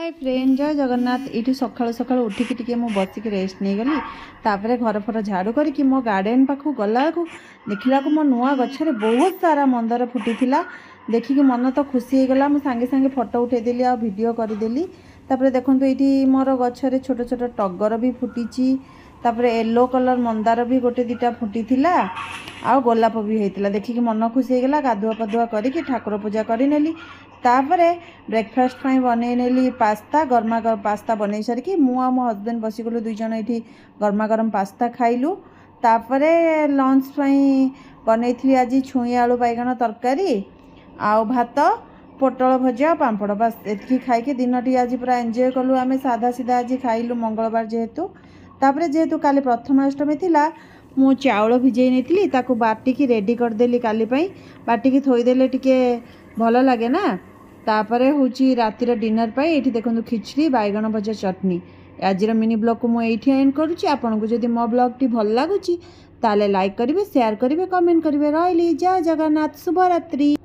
Hi friend जय जगन्नाथ। ये सकाल सकाल उठिकी टी बसिक रेस्ट नहीं गली तापर घर फर झाड़ू करके मो गार्डन पाखु गला देखला मो नुआ गचर बहुत सारा मंदार फुटी देखिक मन तो खुशी हो गला। सांगे सांगे फोटो उठेदेली आ वीडियो करदेली। तापर देखो ये मोर गचर छोट छोट टगर भी फुटी तापर येलो कलर मंदार भी गोटे दुटा फुटी आ गोलाप भी होता देखिक मन खुशी हो गला। गाधुआ पाधुआ करके ठाकुर पूजा करनेली तापर ब्रेकफास्ट बनै नेली पास्ता गरमा गरम पास्ता बनै सारिकी मु आ मो हस्बैंड बसिगलु दुई जन ये गरमा गरम पास्ता खाइलु। तापर लंच बनई आज छुई आलू बैगन तरकारी आउ भात पोटल भजा पांपड़ बस एति खाई दिन टी आज पूरा एंजॉय कलु। आम साधा सीधा आज खाइलु मंगलवार जेहेतु। तापर जेहेतु काली प्रथमाष्टमी थिला मु चाउल भिजई नहीं ताकू बाटिकी रेडी करदेली काली बाटिकी थोईदेले टिके भल लगे ना। तापर हूँ रातिर डिनर पर ये देखो खिचड़ी बैगन भजा चटनी। आज मिनी ब्लॉग को मुझे एंड करुच्ची। आपन को जदि मो ब्लॉग टी भल लगुच ताले लाइक करेंगे शेयर करेंगे कमेंट करेंगे। रही जय जगन्नाथ शुभरात्रि।